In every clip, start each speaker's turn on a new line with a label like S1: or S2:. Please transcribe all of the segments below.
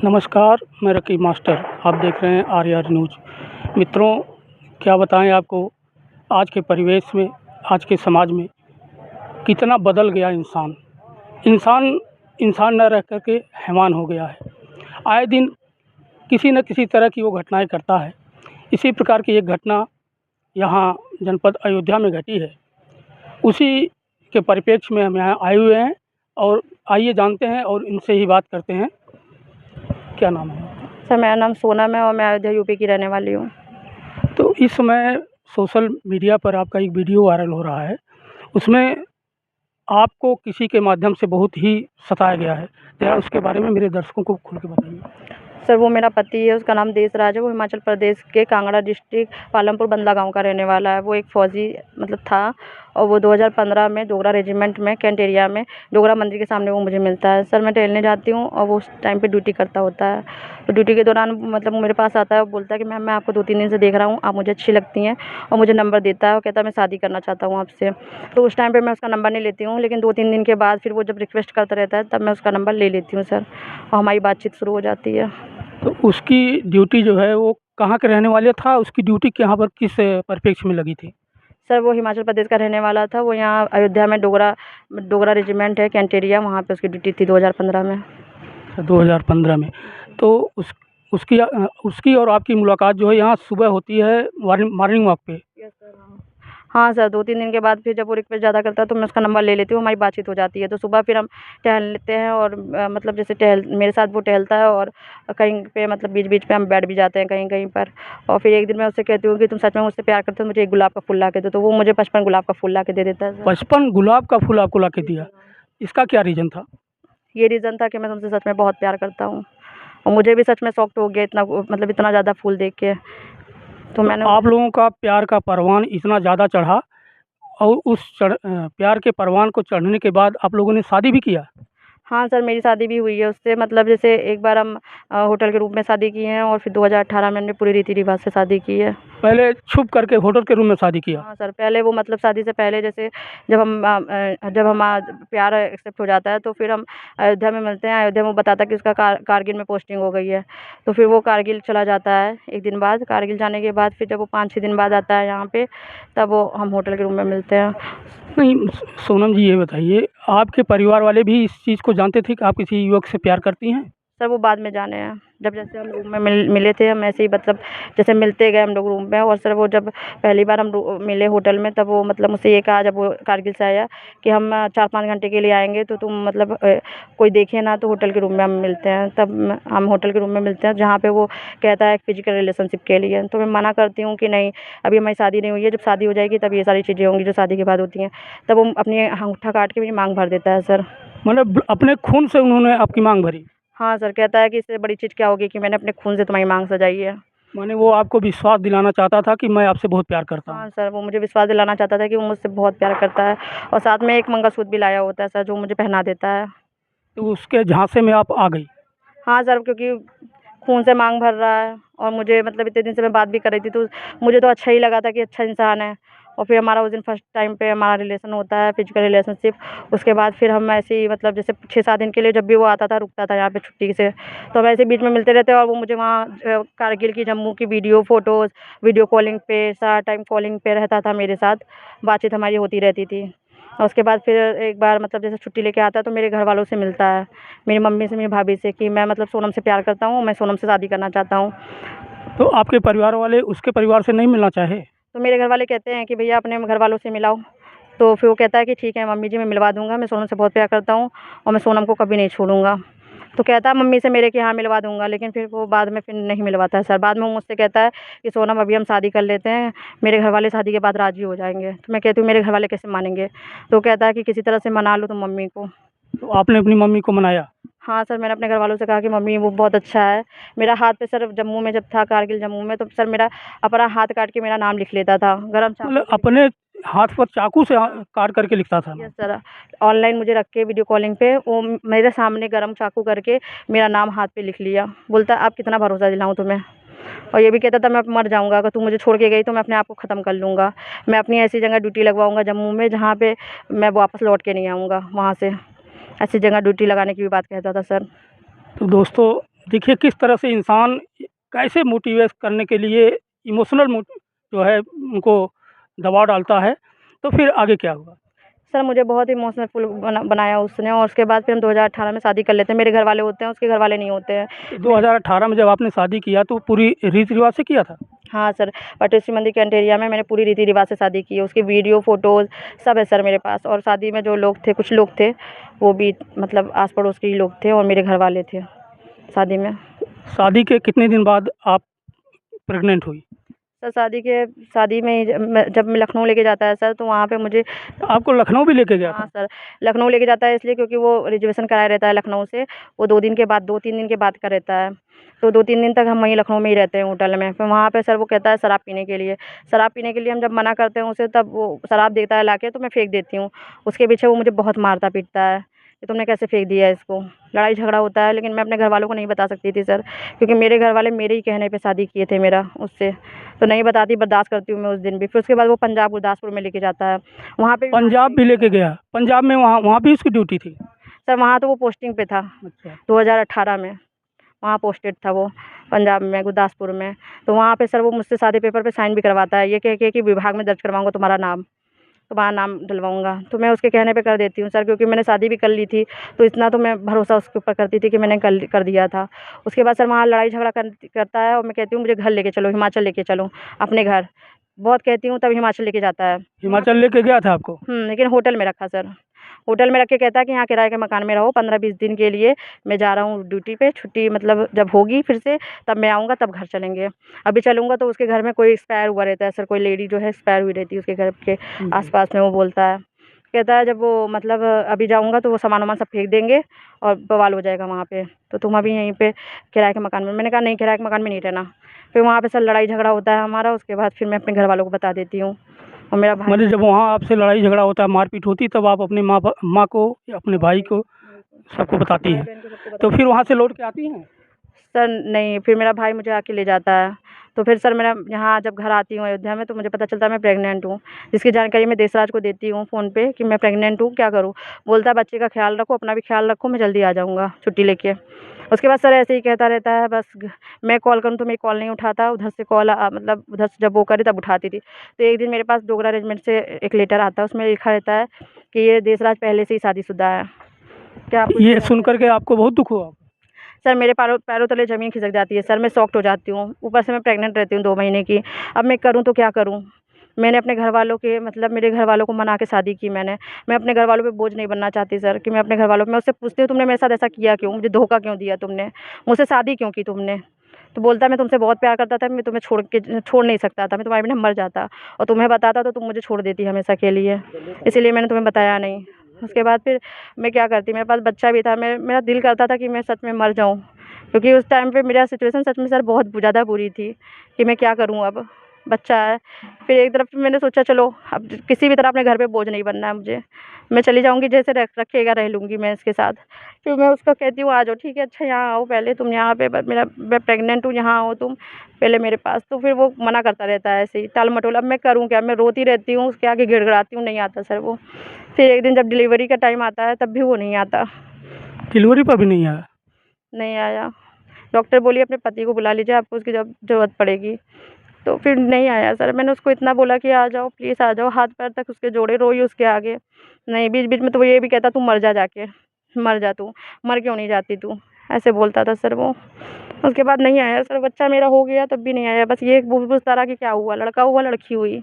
S1: नमस्कार, मैं रकीब मास्टर। आप देख रहे हैं आर न्यूज़। मित्रों, क्या बताएं आपको, आज के परिवेश में, आज के समाज में कितना बदल गया इंसान। इंसान इंसान न रह कर के हैवान हो गया है। आए दिन किसी न किसी तरह की वो घटनाएं करता है। इसी प्रकार की एक घटना यहाँ जनपद अयोध्या में घटी है। उसी के परिप्रेक्ष्य में हम यहाँ आए हुए हैं और आइए जानते हैं और इनसे ही बात करते हैं। क्या नाम है?
S2: सर, मेरा नाम सोनम है और मैं अयोध्या यूपी की रहने वाली हूँ।
S1: तो इस समय सोशल मीडिया पर आपका एक वीडियो वायरल हो रहा है। उसमें आपको किसी के माध्यम से बहुत ही सताया गया है। ज़रा उसके बारे में मेरे दर्शकों को खुल के बताइए।
S2: सर, वो मेरा पति है, उसका नाम देसराज है। वो हिमाचल प्रदेश के कांगड़ा डिस्ट्रिक्ट पालमपुर बंदला गांव का रहने वाला है। वो एक फ़ौजी था और वो 2015 में डोगरा रेजिमेंट में कैंट एरिया में डोगरा मंदिर के सामने वो मुझे मिलता है। सर, मैं टहलने जाती हूँ और वो उस टाइम पे ड्यूटी करता होता है। तो ड्यूटी के दौरान मतलब वो मेरे पास आता है और बोलता है कि मैम, मैं आपको 2-3 दिन से देख रहा हूँ, आप मुझे अच्छी लगती हैं, और मुझे नंबर देता है और कहता है मैं शादी करना चाहता हूँ आपसे। तो उस टाइम पे मैं उसका नंबर नहीं लेती हूँ, लेकिन 2-3 दिन के बाद फिर वो जब रिक्वेस्ट करता रहता है तब मैं उसका नंबर ले लेती हूँ सर, और हमारी बातचीत शुरू हो जाती है।
S1: तो उसकी ड्यूटी जो है वो कहाँ के रहने वाले था? उसकी ड्यूटी यहाँ पर किस परिप्रेक्ष्य में लगी थी?
S2: सर, वो हिमाचल प्रदेश का रहने वाला था। वो यहाँ अयोध्या में डोगरा रेजिमेंट है कैंट एरिया, वहाँ पे उसकी ड्यूटी थी 2015 में।
S1: 2015 में। तो उसकी और आपकी मुलाकात जो है यहाँ सुबह होती है मॉर्निंग वॉक पे।
S2: यस सर, हाँ। हाँ सर, 2-3 दिन के बाद फिर जब वो रिक्वेस्ट ज़्यादा करता है तो मैं उसका नंबर ले लेती हूँ, हमारी बातचीत हो जाती है। तो सुबह फिर हम टहल लेते हैं और मतलब जैसे मेरे साथ वो टहलता है, और कहीं पे मतलब बीच-बीच में हम बैठ भी जाते हैं कहीं-कहीं पर। और फिर एक दिन मैं उससे कहती हूँ कि तुम सच में मुझसे प्यार करते हो, मुझे एक गुलाब का फूल ला के दो। तो वो मुझे 55 गुलाब का फूल ला के दे देता है सर।
S1: 55 गुलाब का फूल आपको लाके
S2: जी
S1: दिया।
S2: सर, हाँ।
S1: इसका क्या रीज़न था?
S2: ये रीज़न था कि मैं तुमसे सच में बहुत प्यार करता हूँ, और मुझे भी सच में शॉक्ड हो गया इतना मतलब इतना ज़्यादा फूल देख के। तो
S1: तो
S2: मैंने
S1: आप लोगों का प्यार का परवान इतना ज़्यादा चढ़ा और प्यार के परवान को चढ़ने के बाद आप लोगों ने शादी भी किया?
S2: हाँ सर, मेरी शादी भी हुई है उससे। मतलब जैसे एक बार हम होटल के रूप में शादी की है, और फिर 2018 में हमने पूरी रीति-रिवाज से शादी की है।
S1: पहले छुप करके होटल के रूम में शादी किया?
S2: हाँ सर, पहले वो मतलब शादी से पहले जैसे जब हम प्यार एक्सेप्ट हो जाता है तो फिर हम अयोध्या में मिलते हैं। अयोध्या में वो बताता है कि उसका कारगिल में पोस्टिंग हो गई है। तो फिर वो कारगिल चला जाता है 1 दिन बाद। कारगिल जाने के बाद फिर जब वो 5-6 दिन बाद आता है यहाँ पे, तब वो हम होटल के रूम में मिलते हैं।
S1: नहीं, सोनम जी ये बताइए, आपके परिवार वाले भी इस चीज़ को जानते थे कि आप किसी युवक से प्यार करती हैं?
S2: सर, वो बाद में जाने हैं। जब जैसे हम रूम में मिले थे, हम ऐसे ही मतलब जैसे मिलते गए हम लोग रूम में। और सर, वो जब पहली बार हम मिले होटल में, तब वो मतलब मुझसे ये कहा, जब वो कारगिल से आया, कि हम 4-5 घंटे के लिए आएँगे, तो तुम मतलब कोई देखे ना तो होटल के रूम में हम मिलते हैं। तब हम होटल के रूम में मिलते हैं, जहाँ पे वो कहता है फिज़िकल रिलेशनशिप के लिए। तो मैं मना करती हूँ कि नहीं, अभी हमारी शादी नहीं हुई है, जब शादी हो जाएगी तब ये सारी चीज़ें होंगी जो शादी के बाद होती हैं। तब वो अपनी अंगूठा काट के मेरी माँग भर देता है सर।
S1: मतलब अपने खून से उन्होंने आपकी माँग भरी?
S2: हाँ सर, कहता है कि इससे बड़ी चीज़ क्या होगी कि मैंने अपने खून से तुम्हारी माँग सजाई है।
S1: माने वो आपको विश्वास दिलाना चाहता था कि मैं आपसे बहुत प्यार करता हूँ।
S2: हाँ सर, वो मुझे विश्वास दिलाना चाहता था कि वो मुझसे बहुत प्यार करता है, और साथ में एक मंगलसूत्र भी लाया होता है सर, जो मुझे पहना देता है।
S1: तो उसके झांसे में आप आ गई।
S2: हाँ सर, क्योंकि खून से माँग भर रहा है, और मुझे मतलब इतने दिन से मैं बात भी कर रही थी, तो मुझे तो अच्छा ही लगा था कि अच्छा इंसान है। और फिर हमारा उस दिन फर्स्ट टाइम पे हमारा रिलेशन होता है, फिज़िकल रिलेशनशिप। उसके बाद फिर हम ऐसे ही मतलब जैसे 6-7 दिन के लिए जब भी वो आता था, रुकता था यहाँ पे छुट्टी से, तो हम ऐसे बीच में मिलते रहते। और वो मुझे वहाँ कारगिल की, जम्मू की वीडियो, फ़ोटोज़, वीडियो कॉलिंग पे, सारा टाइम कॉलिंग पे रहता था मेरे साथ, बातचीत हमारी होती रहती थी। और उसके बाद फिर एक बार मतलब जैसे छुट्टी लेके आता है तो मेरे घरवालों से मिलता है, मेरी मम्मी से, मेरी भाभी से, कि मैं मतलब सोनम से प्यार करता हूँ, मैं सोनम से शादी करना चाहता हूँ।
S1: तो आपके परिवार वाले उसके परिवार से नहीं मिलना चाहे?
S2: तो मेरे घरवाले कहते हैं कि भैया अपने घरवालों से मिलाओ। तो फिर वो कहता है कि ठीक है मम्मी जी, मैं मिलवा दूँगा, मैं सोनम से बहुत प्यार करता हूँ और मैं सोनम को कभी नहीं छोड़ूँगा। तो कहता है मम्मी से मेरे कि हाँ मिलवा दूँगा, लेकिन फिर वो बाद में फिर नहीं मिलवाता है सर। बाद में वो मुझसे कहता है कि सोनम, अभी हम शादी कर लेते हैं, मेरे घरवाले शादी के बाद राज़ी हो जाएँगे। तो मैं कहती हूँ मेरे घरवाले कैसे मानेंगे? तो वो कहता है कि किसी तरह से मना लो तुम मम्मी को।
S1: तो आपने अपनी मम्मी को मनाया?
S2: हाँ सर, मैंने अपने घरवालों से कहा कि मम्मी वो बहुत अच्छा है। मेरा हाथ पे सर जम्मू में जब था, कारगिल जम्मू में, तो सर मेरा अपना हाथ काट के मेरा नाम लिख लेता था, गरम चाकू
S1: मतलब
S2: से लिख।
S1: अपने हाथ पर चाकू से
S2: हाँ।
S1: काट करके लिखता था
S2: यस
S1: नाम?
S2: सर, ऑनलाइन मुझे रख के वीडियो कॉलिंग पे वो मेरे सामने गरम चाकू करके मेरा नाम हाथ पे लिख लिया। बोलता अब कितना भरोसा दिलाऊँ तुम्हें? और ये भी कहता था मैं अब मर जाऊँगा, अगर तू मुझे छोड़ के गई तो मैं अपने आप को ख़त्म कर लूँगा। मैं अपनी ऐसी जगह ड्यूटी लगवाऊँगा जम्मू में जहाँ पे मैं वापस लौट के नहीं आऊँगा वहाँ से। ऐसी जगह ड्यूटी लगाने की भी बात कहता था सर।
S1: तो दोस्तों, देखिए किस तरह से इंसान कैसे मोटिवेट करने के लिए इमोशनल जो है उनको दबाव डालता है, तो फिर आगे क्या हुआ?
S2: सर मुझे बहुत इमोशनल फुल बनाया उसने, और उसके बाद फिर हम 2018 में शादी कर लेते हैं। मेरे घर वाले होते हैं, उसके घर वाले नहीं होते हैं।
S1: तो 2018 में जब आपने शादी किया तो पूरी रीति-रिवाज से किया था?
S2: हाँ सर, पटेश्वरी मंदिर के अंटेरिया में मैंने पूरी रीति रिवाज से शादी की है। उसकी वीडियो फ़ोटोज़ सब है सर मेरे पास, और शादी में जो लोग थे, कुछ लोग थे, वो भी मतलब आस पड़ोस के ही लोग थे, और मेरे घर वाले थे शादी में।
S1: शादी के कितने दिन बाद आप प्रेग्नेंट हुई?
S2: सर शादी में ही जब मैं लखनऊ लेके जाता है सर, तो वहाँ पे मुझे
S1: आपको लखनऊ भी लेके गया
S2: हाँ
S1: था?
S2: सर, लखनऊ लेके जाता है इसलिए क्योंकि वो रिजर्वेशन कराया रहता है लखनऊ से। वो 2-3 दिन के बाद का रहता है। तो 2-3 दिन तक हम वहीं लखनऊ में ही रहते हैं होटल में। फिर वहाँ पे सर वो कहता है शराब पीने के लिए। शराब पीने के लिए हम जब मना करते हैं उसे, तब वो शराब देता है लाके, तो मैं फेंक देती हूँ। उसके पीछे वो मुझे बहुत मारता पीटता है कि तुमने कैसे फेंक दिया इसको। लड़ाई झगड़ा होता है, लेकिन मैं अपने घरवालों को नहीं बता सकती थी सर, क्योंकि मेरे घरवाले मेरे ही कहने पे शादी किए थे मेरा उससे। तो नहीं बताती, बर्दाश्त करती हूँ मैं उस दिन भी। फिर उसके बाद वो पंजाब गुरदासपुर में लेके जाता है। वहाँ पे भी
S1: पंजाब भी लेके गया? पंजाब में वहाँ वहाँ भी उसकी ड्यूटी थी?
S2: सर वहाँ तो वो पोस्टिंग पे था।
S1: अच्छा।
S2: 2018 में वहाँ पोस्टेड था वो, पंजाब में गुरदासपुर में। तो वहाँ पे सर वो मुझसे सादे पेपर पे साइन भी करवाता है, ये कह के कि विभाग में दर्ज करवाऊँगा तुम्हारा नाम डलवाऊँगा। तो मैं उसके कहने पे कर देती हूँ सर, क्योंकि मैंने शादी भी कर ली थी, तो इतना तो मैं भरोसा उसके ऊपर करती थी कि मैंने कर दिया था। उसके बाद सर वहाँ लड़ाई झगड़ा करता है, और मैं कहती हूँ मुझे घर लेके चलो, हिमाचल लेके चलो अपने घर। बहुत कहती हूँ, तब हिमाचल लेके जाता है।
S1: हिमाचल लेके गया था आपको?
S2: लेकिन होटल में रखा सर। होटल में रख के कहता है कि यहाँ किराए के मकान में रहो 15-20 दिन के लिए, मैं जा रहा हूँ ड्यूटी पे, छुट्टी मतलब जब होगी फिर से तब मैं आऊँगा, तब घर चलेंगे। अभी चलूँगा तो उसके घर में कोई एक्सपायर हुआ रहता है सर, कोई लेडी जो है एक्सपायर हुई रहती है उसके घर के आस-पास में, वो बोलता है। कहता है जब वो मतलब अभी जाऊँगा तो वो सामान-वामान सब फेंक देंगे और बवाल हो जाएगा वहाँ पे, तो तुम अभी यहीं पे किराए के मकान में। मैंने कहा नहीं, किराए के मकान में नहीं रहना। फिर वहाँ पे सर लड़ाई झगड़ा होता है हमारा, उसके बाद फिर मैं अपने घर वालों को बता देती हूँ, और मेरा भाई
S1: मतलब जब वहाँ आपसे लड़ाई झगड़ा होता है, मारपीट होती, तब आप अपनी माँ को या अपने भाई को सबको बताती हैं?
S2: भाई-बहन को सबको
S1: तो
S2: बता
S1: फिर वहाँ से लौट के आती हैं?
S2: सर नहीं, फिर मेरा भाई मुझे आके ले जाता है। तो फिर सर मेरा यहाँ जब घर आती हूँ अयोध्या में, तो मुझे पता चलता है मैं प्रेग्नेंट हूँ, जिसकी जानकारी मैं देसराज को देती हूँ फ़ोन पे कि मैं प्रेग्नेंट हूँ, क्या करूँ? बोलता है बच्चे का ख़्याल रखो, अपना भी ख़्याल रखो, मैं जल्दी आ जाऊँगा छुट्टी लेके। उसके बाद सर ऐसे ही कहता रहता है, बस मैं कॉल करूँ तो मेरी कॉल नहीं उठाता, उधर से कॉल मतलब उधर से जब वो करे तब उठाती थी। तो एक दिन मेरे पास डोगरा रेजिमेंट से एक लेटर आता है, उसमें लिखा रहता है कि ये देसराज पहले से ही शादीशुदा है। क्या आपको
S1: ये सुन कर के आपको बहुत दुःख हुआ?
S2: सर मेरे पैरों तले ज़मीन खिसक जाती है सर, मैं शॉक्ड हो जाती हूँ। ऊपर से मैं प्रेग्नेंट रहती हूँ 2 महीने की। अब मैं करूँ तो क्या करूँ? मैंने अपने घरवालों के मतलब मेरे घरवालों को मना के शादी की मैंने। मैं अपने घरवालों पे बोझ नहीं बनना चाहती सर, कि मैं अपने घरवालों मैं उससे पूछती हूँ तुमने मेरे साथ ऐसा किया क्यों? मुझे धोखा क्यों दिया तुमने? मुझसे शादी क्यों की तुमने? तो बोलता है मैं तुमसे बहुत प्यार करता था, मैं तुम्हें छोड़ नहीं सकता था, मैं तुम्हारे बिना मर जाता, और तुम्हें बताता तो तुम मुझे छोड़ देती हमेशा के लिए। इसीलिए मैंने तुम्हें बताया नहीं। उसके बाद फिर मैं क्या करती, मेरे पास बच्चा भी था, मेरा दिल करता था कि मैं सच में मर जाऊँ। क्योंकि उस टाइम पे मेरा सिचुएशन सच में सर बहुत ज़्यादा बुरी थी कि मैं क्या करूँ अब, बच्चा है। फिर एक तरफ मैंने सोचा चलो अब किसी भी तरह अपने घर पे बोझ नहीं बनना है मुझे, मैं चली जाऊँगी, जैसे रखेगा रह लूँगी मैं इसके साथ। फिर मैं उसको कहती हूँ आ जाओ, ठीक है अच्छा यहाँ आओ पहले तुम यहाँ पे, मैं प्रेग्नेंट हूँ, यहाँ आओ तुम पहले मेरे पास। तो फिर वो मना करता रहता है ऐसे ही टाल-मटोल। अब मैं करूँ क्या, मैं रोती रहती हूँ, उसके आगे गिड़गिड़ाती हूँ, नहीं आता सर वो। फिर एक दिन जब डिलीवरी का टाइम आता है तब भी वो नहीं आता।
S1: डिलीवरी पर भी नहीं आया?
S2: नहीं आया। डॉक्टर बोली अपने पति को बुला लीजिए, आपको उसकी जब ज़रूरत पड़ेगी। तो फिर नहीं आया सर। मैंने उसको इतना बोला कि आ जाओ प्लीज़ आ जाओ, हाथ-पैर तक उसके जोड़े, रोई उसके आगे। नहीं, बीच-बीच में तो वो ये भी कहता तू मर जा जाके, मर जा तू, मर क्यों नहीं जाती तू? ऐसे बोलता था सर वो। उसके बाद नहीं आया सर, बच्चा मेरा हो गया तब भी नहीं आया। बस ये पूछ-पूछ रहा कि क्या हुआ, लड़का हुआ लड़की हुई?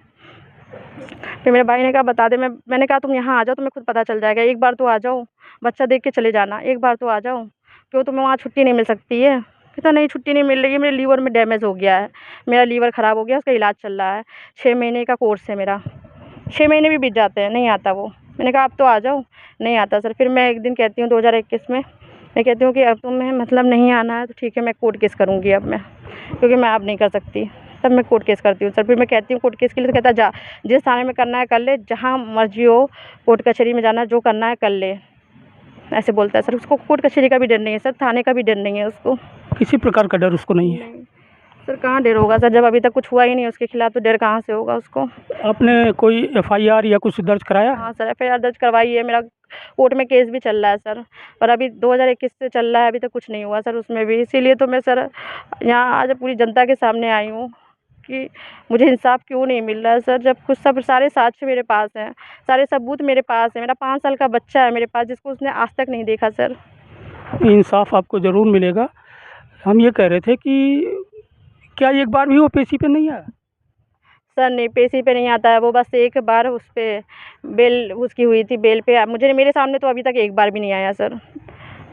S2: फिर मेरे भाई ने कहा बता दे, मैंने कहा तुम यहाँ आ जाओ, तुम्हें खुद पता चल जाएगा, एक बार तो आ जाओ, बच्चा देख के चले जाना, एक बार तो आ जाओ। क्यों तुम्हें वहाँ छुट्टी नहीं मिल सकती है? कहता नहीं छुट्टी नहीं मिल रही है, मेरे लीवर में डैमेज हो गया है, मेरा लीवर ख़राब हो गया, उसका इलाज चल रहा है, 6 महीने का कोर्स है मेरा। 6 महीने भी बीत जाते हैं, नहीं आता वो। मैंने कहा अब तो आ जाओ, नहीं आता सर। फिर मैं एक दिन कहती हूँ 2021 में, मैं कहती हूँ कि अब तुम्हें मतलब नहीं आना है तो ठीक है, मैं कोर्ट केस करूँगी अब मैं, क्योंकि मैं अब नहीं कर सकती। तब मैं कोर्ट केस करती हूँ सर। फिर मैं कहती हूँ कोर्ट केस के लिए, तो कहता जा, जिस थाने में करना है कर ले, जहाँ मर्ज़ी हो, कोर्ट कचहरी में जाना है, जो करना है कर ले, ऐसे बोलता है सर। उसको कोर्ट कचहरी का भी डर नहीं है सर, थाने का भी डर नहीं है उसको।
S1: किसी प्रकार का डर उसको नहीं है?
S2: नहीं। सर कहाँ डर होगा सर, जब अभी तक कुछ हुआ ही नहीं उसके खिलाफ़, तो डर कहाँ से होगा उसको।
S1: आपने कोई एफआईआर या कुछ दर्ज कराया?
S2: हाँ सर, एफआईआर दर्ज करवाई है, मेरा कोर्ट में केस भी चल रहा है सर, पर अभी 2021 से चल रहा है, अभी तक कुछ नहीं हुआ सर उसमें भी। इसीलिए तो मैं सर यहाँ आज पूरी जनता के सामने आई हूँ कि मुझे इंसाफ़ क्यों नहीं मिल रहा है सर, जब कुछ सब सारे साक्ष्य मेरे पास हैं, सारे सबूत मेरे पास हैं। मेरा 5 साल का बच्चा है मेरे पास, जिसको उसने आज तक नहीं देखा सर।
S1: इंसाफ आपको ज़रूर मिलेगा। हम ये कह रहे थे कि क्या एक बार भी वो पेशी पे नहीं आया?
S2: सर नहीं, पेशी पे नहीं आता है वो, बस एक बार उस पे बेल उसकी हुई थी, बेल पे मुझे मेरे सामने तो अभी तक एक बार भी नहीं आया सर।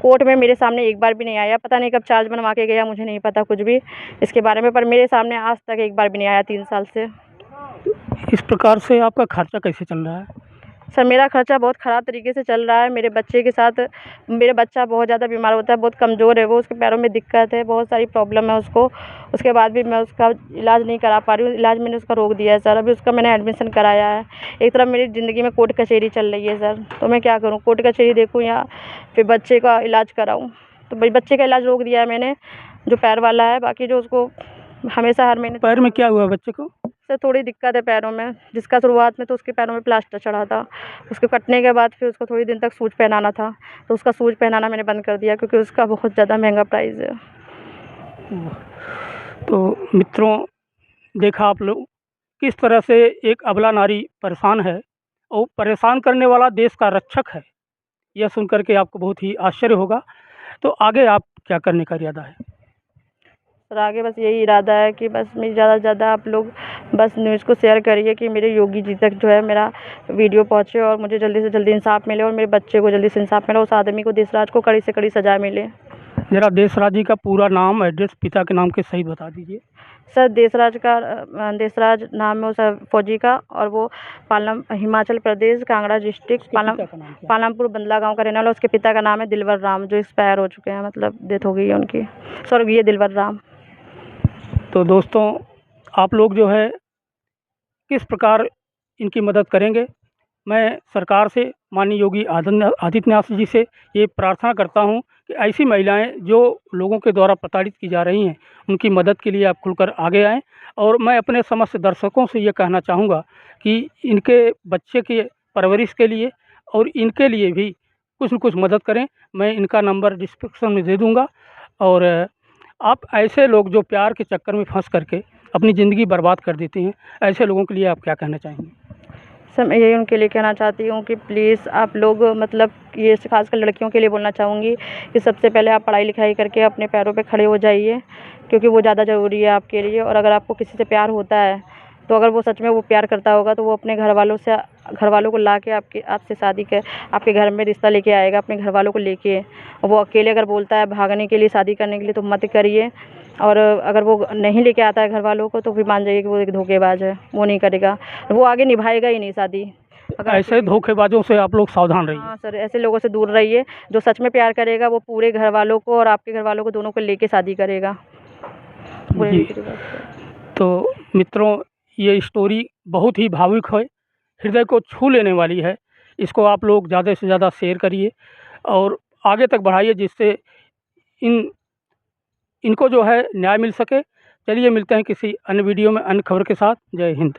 S2: कोर्ट में मेरे सामने एक बार भी नहीं आया, पता नहीं कब चार्ज बनवा के गया, मुझे नहीं पता कुछ भी इसके बारे में, पर मेरे सामने आज तक एक बार भी नहीं आया 3 साल से।
S1: इस प्रकार से आपका खर्चा कैसे चल रहा है?
S2: सर मेरा खर्चा बहुत ख़राब तरीके से चल रहा है मेरे बच्चे के साथ। मेरा बच्चा बहुत ज़्यादा बीमार होता है, बहुत कमज़ोर है वो, उसके पैरों में दिक्कत है, बहुत सारी प्रॉब्लम है उसको। उसके बाद भी मैं उसका इलाज नहीं करा पा रही हूँ, इलाज मैंने उसका रोक दिया है सर। अभी उसका मैंने एडमिशन कराया है। एक तरफ मेरी ज़िंदगी में कोर्ट कचहरी चल रही है सर, तो मैं क्या करूँ, कोर्ट कचहरी देखूँ या फिर बच्चे का इलाज कराऊँ? तो भाई बच्चे का इलाज रोक दिया है मैंने, जो पैर वाला है, बाकी जो उसको हमेशा हर महीने।
S1: पैर में क्या हुआ बच्चे को?
S2: सर थोड़ी दिक्कत है पैरों में, जिसका शुरुआत में तो उसके पैरों में प्लास्टर चढ़ा था। उसके कटने के बाद फिर उसको थोड़ी दिन तक शूज पहनाना था, तो उसका शूज पहनाना मैंने बंद कर दिया, क्योंकि उसका बहुत ज़्यादा महंगा प्राइस है।
S1: तो मित्रों, देखा आप लोग किस तरह से एक अबला नारी परेशान है और परेशान करने वाला देश का रक्षक है। यह सुन कर के आपको बहुत ही आश्चर्य होगा। तो आगे आप क्या करने का इरादा है?
S2: सर आगे बस यही इरादा है कि बस मेरी ज़्यादा से ज़्यादा आप लोग बस न्यूज़ को शेयर करिए कि मेरे योगी जी तक जो है मेरा वीडियो पहुँचे और मुझे जल्दी से जल्दी इंसाफ़ मिले और मेरे बच्चे को जल्दी से इंसाफ़ मिले, उस आदमी को, देशराज को कड़ी से कड़ी सज़ा मिले।
S1: ज़रा देशराज जी का पूरा नाम, एड्रेस, पिता के नाम के सहित बता दीजिए।
S2: सर देशराज नाम है उस फौजी का, और वो हिमाचल प्रदेश कांगड़ा डिस्ट्रिक्ट
S1: पिता का नाम क्या है?
S2: पालमपुर बंदला गांव का रहने वाला। उसके पिता का नाम है दिलवर राम, जो एक्सपायर हो चुके हैं, मतलब डेथ हो गई है उनकी, स्वर्गीय दिलवर राम।
S1: तो दोस्तों, आप लोग जो है किस प्रकार इनकी मदद करेंगे, मैं सरकार से, माननीय योगी आदित्यनाथ जी से ये प्रार्थना करता हूँ कि ऐसी महिलाएं जो लोगों के द्वारा प्रताड़ित की जा रही हैं, उनकी मदद के लिए आप खुलकर आगे आएँ। और मैं अपने समस्त दर्शकों से ये कहना चाहूँगा कि इनके बच्चे के परवरिश के लिए और इनके लिए भी कुछ न कुछ मदद करें। मैं इनका नंबर डिस्क्रिप्शन में दे दूँगा। और आप ऐसे लोग जो प्यार के चक्कर में फंस करके अपनी ज़िंदगी बर्बाद कर देते हैं, ऐसे लोगों के लिए आप क्या कहना चाहेंगे?
S2: सर मैं यही उनके लिए कहना चाहती हूँ कि प्लीज़ आप लोग, मतलब ये खासकर लड़कियों के लिए बोलना चाहूँगी कि सबसे पहले आप पढ़ाई लिखाई करके अपने पैरों पे खड़े हो जाइए, क्योंकि वो ज़्यादा ज़रूरी है आपके लिए। और अगर आपको किसी से प्यार होता है, तो अगर वो सच में वो प्यार करता होगा, तो वो अपने घर वालों को ला के आपसे शादी कर आपके घर में रिश्ता लेके आएगा, अपने घर वालों को लेके। और वो अकेले अगर बोलता है भागने के लिए, शादी करने के लिए, तो मत करिए। और अगर वो नहीं लेके आता है घर वालों को, तो फिर मान जाइए कि वो एक धोखेबाज है, वो नहीं करेगा, वो आगे निभाएगा ही नहीं शादी। अगर
S1: ऐसे धोखेबाजों से आप लोग सावधान रहिए।
S2: हाँ सर, ऐसे लोगों से दूर रहिए। जो सच में प्यार करेगा, वो पूरे घर वालों को और आपके घर वालों को, दोनों को लेके शादी करेगा। बुरे
S1: जी।
S2: रीति रिवाज से।
S1: तो मित्रों, ये स्टोरी बहुत ही भावुक है, हृदय को छू लेने वाली है। इसको आप लोग ज़्यादा से ज़्यादा शेयर करिए और आगे तक बढ़ाइए, जिससे इनको जो है न्याय मिल सके। चलिए मिलते हैं किसी अन्य वीडियो में अन्य खबर के साथ। जय हिंद।